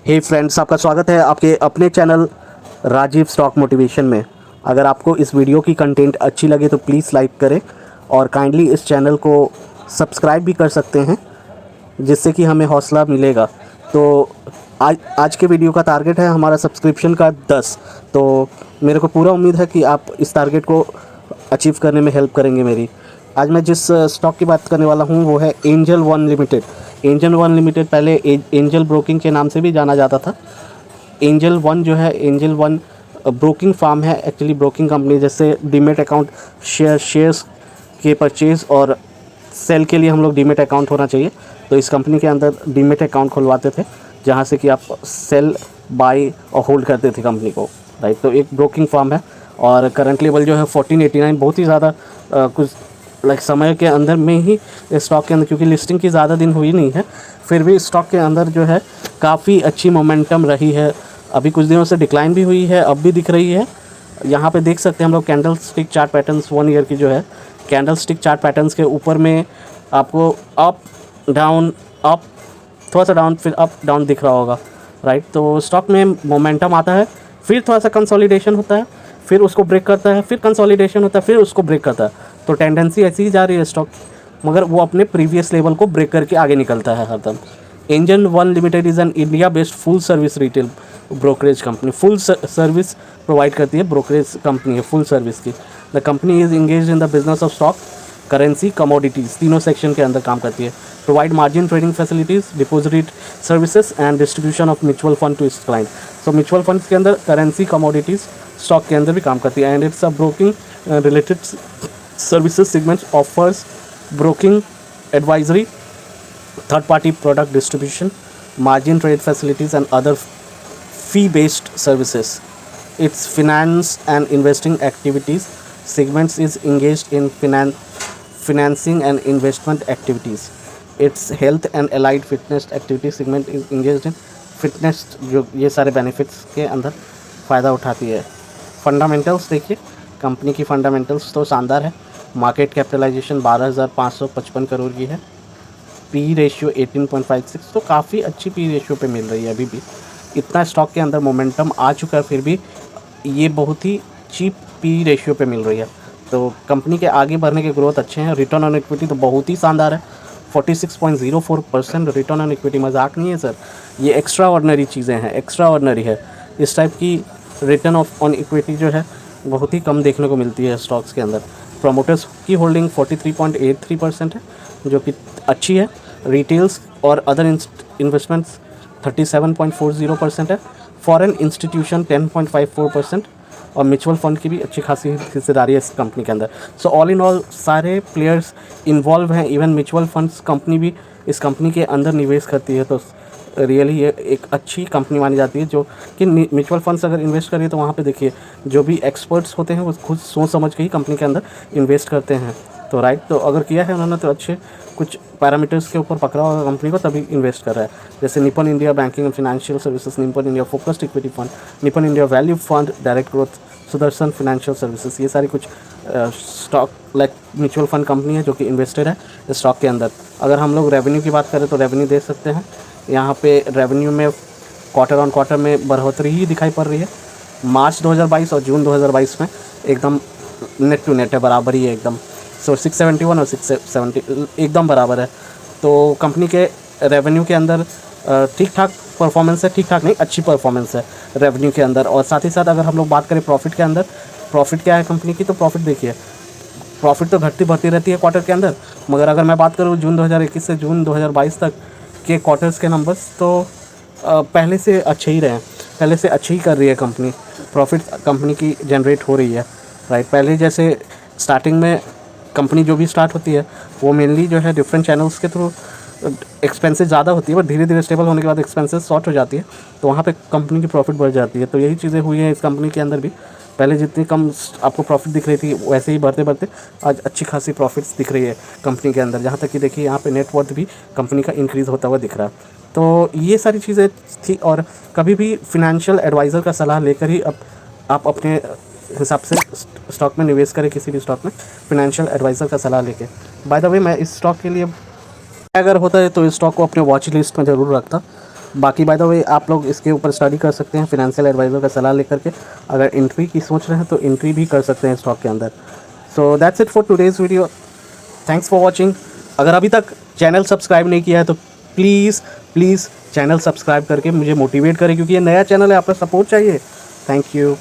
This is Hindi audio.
हे फ्रेंड्स, आपका स्वागत है आपके अपने चैनल राजीव स्टॉक मोटिवेशन में। अगर आपको इस वीडियो की कंटेंट अच्छी लगे तो प्लीज़ लाइक करें और काइंडली इस चैनल को सब्सक्राइब भी कर सकते हैं, जिससे कि हमें हौसला मिलेगा। तो आज के वीडियो का टारगेट है हमारा सब्सक्रिप्शन का 10। तो मेरे को पूरा उम्मीद है कि आप इस टारगेट को अचीव करने में हेल्प करेंगे मेरी। आज मैं जिस स्टॉक की बात करने वाला हूँ वो है angel One limited. Angel One limited पहले एंजल ब्रोकिंग के नाम से भी जाना जाता था। एंजल वन जो है, एंजल वन ब्रोकिंग फार्म है, एक्चुअली ब्रोकिंग कंपनी। जैसे डीमेट अकाउंट, शेयर्स के परचेज़ और सेल के लिए हम लोग डीमेट अकाउंट होना चाहिए, तो इस कंपनी के अंदर डीमेट अकाउंट खुलवाते थे, जहाँ से कि आप सेल, बाई और होल्ड करते थे कंपनी को, राइट। तो एक ब्रोकिंग फार्म है और करंट लेवल जो है 1489, बहुत ही ज़्यादा कुछ समय के अंदर में ही स्टॉक के अंदर, क्योंकि लिस्टिंग की ज़्यादा दिन हुई नहीं है, फिर भी स्टॉक के अंदर जो है काफ़ी अच्छी मोमेंटम रही है। अभी कुछ दिनों से डिक्लाइन भी हुई है, अब भी दिख रही है। यहाँ पे देख सकते हैं हम लोग candle stick chart patterns 1 year की जो है, कैंडल स्टिक चार्ट पैटर्न्स के ऊपर में आपको अप डाउन, अप, थोड़ा सा डाउन, फिर अप डाउन दिख रहा होगा, राइट। तो स्टॉक में मोमेंटम आता है, फिर थोड़ा सा कंसोलिडेशन होता है, फिर उसको ब्रेक करता है, फिर कंसोलिडेशन होता है, फिर उसको ब्रेक करता है। तो टेंडेंसी ऐसी ही जा रही है स्टॉक, मगर वो अपने प्रीवियस लेवल को ब्रेक करके आगे निकलता है हरदम। Angel One Limited is an India based full service retail brokerage company. Full service provide करती है, ब्रोकरेज कंपनी है फुल सर्विस की। The company is engage in the business of stock, currency, commodities, तीनों सेक्शन के अंदर काम करती है। Provide margin trading facilities, deposit services and distribution of mutual fund to its client. So mutual funds के अंदर, करेंसी, कमोडिटीज़, स्टॉक के अंदर भी काम करती है। And it's a broking related services segments offers broking, advisory, third party product distribution, margin trade facilities and other fee based services. Its finance and investing activities segments is engaged in financing and investment activities. Its health and allied fitness activity segment is engaged in fitness, जो ये सारे बेनिफिट्स के अंदर फ़ायदा उठाती है। फंडामेंटल्स देखिए, कंपनी की फंडामेंटल्स तो शानदार है। मार्केट कैपिटलाइजेशन 12,555 करोड़ की है। पी रेशियो 18.56, तो काफ़ी अच्छी पी रेशियो पे मिल रही है अभी भी। इतना स्टॉक के अंदर मोमेंटम आ चुका है, फिर भी ये बहुत ही चीप पी रेशियो पे मिल रही है। तो कंपनी के आगे बढ़ने के ग्रोथ अच्छे हैं। रिटर्न ऑन इक्विटी तो बहुत ही शानदार है, 46.04% रिटर्न ऑन इक्विटी। मजाक नहीं है सर, ये एक्स्ट्रा ऑर्डनरी चीज़ें हैं, एक्स्ट्रा ऑर्डनरी है। इस टाइप की रिटर्न ऑन इक्विटी जो है बहुत ही कम देखने को मिलती है स्टॉक्स के अंदर। प्रोमोटर्स की होल्डिंग 43.83% है, जो कि अच्छी है। रिटेल्स और अदर इन्वेस्टमेंट्स 37.40% है। फॉरेन इंस्टीट्यूशन 10.54% और म्यूचुअल फंड की भी अच्छी खासी हिस्सेदारी है इस कंपनी के अंदर। सो ऑल इन ऑल सारे प्लेयर्स इन्वॉल्व हैं, इवन म्यूचुअल फंड्स कंपनी भी इस कंपनी के अंदर निवेश करती है। तो रियली ये एक अच्छी कंपनी मानी जाती है। जो कि म्यूचुअल फंड्स अगर इन्वेस्ट करिए तो वहाँ पे देखिए जो भी एक्सपर्ट्स होते हैं वो खुद सोच समझ के ही कंपनी के अंदर इन्वेस्ट करते हैं। तो राइट, तो अगर किया है उन्होंने तो अच्छे कुछ पैरामीटर्स के ऊपर पकड़ा होगा कंपनी को, तभी इन्वेस्ट कर रहा है। जैसे Nippon India banking and financial services, Nippon India focused equity fund, Nippon India value fund, direct growth, Sudarshan financial services, ये सारी कुछ stock like mutual fund company है जो कि इन्वेस्टेड है स्टॉक के अंदर। अगर हम लोग रेवेन्यू की बात करें तो रेवेन्यू देख सकते हैं, यहाँ पे रेवेन्यू में क्वार्टर ऑन क्वार्टर में बढ़ोतरी ही दिखाई पड़ रही है। मार्च 2022 और जून 2022 में एकदम नेट टू नेट है, बराबर ही है एकदम। सो 671 और 670 एकदम बराबर है। तो कंपनी के रेवेन्यू के अंदर ठीक ठाक परफॉर्मेंस है, ठीक ठाक नहीं, अच्छी परफॉर्मेंस है रेवेन्यू के अंदर। और साथ ही साथ अगर हम लोग बात करें प्रॉफिट के अंदर, प्रॉफिट क्या है कंपनी की, तो प्रॉफिट देखिए, प्रॉफिट तो घटती बढ़ती रहती है क्वार्टर के अंदर, मगर अगर मैं बात करूँ जून 2021 से जून 2022 तक के क्वार्टर्स के नंबर्स, तो पहले से अच्छे ही रहे, पहले से अच्छी ही कर रही है कंपनी। प्रॉफिट कंपनी की जनरेट हो रही है, राइट। पहले जैसे स्टार्टिंग में कंपनी जो भी स्टार्ट होती है वो मेनली जो है डिफरेंट चैनल्स के थ्रू एक्सपेंसेस ज़्यादा होती है, बट धीरे धीरे स्टेबल होने के बाद एक्सपेंसेस शॉर्ट हो जाती है, तो वहाँ पे कंपनी की प्रॉफिट बढ़ जाती है। तो यही चीज़ें हुई हैं इस कंपनी के अंदर भी। पहले जितनी कम आपको प्रॉफिट दिख रही थी, वैसे ही बढ़ते बढ़ते आज अच्छी खासी प्रॉफिट्स दिख रही है कंपनी के अंदर। जहाँ तक कि देखिए यहाँ पे नेटवर्थ भी कंपनी का इंक्रीज़ होता हुआ दिख रहा है। तो ये सारी चीज़ें थी। और कभी भी फिनेंशियल एडवाइज़र का सलाह लेकर ही आप अपने हिसाब से स्टॉक में निवेश करें, किसी भी स्टॉक में फिनेंशियल एडवाइज़र का सलाह लेके। बाय द वे, मैं इस स्टॉक के लिए अगर होता है तो इस स्टॉक को अपने वॉच लिस्ट में ज़रूर रखता, बाकी बाय द वे आप लोग इसके ऊपर स्टडी कर सकते हैं फिनेंशियल एडवाइज़र का सलाह लेकर के। अगर एंट्री की सोच रहे हैं तो एंट्री भी कर सकते हैं स्टॉक के अंदर। So that's it for today's video. Thanks for watching. अगर अभी तक चैनल सब्सक्राइब नहीं किया है तो प्लीज़ चैनल सब्सक्राइब करके मुझे मोटिवेट करें, क्योंकि ये नया चैनल है, आपका सपोर्ट चाहिए। Thank you.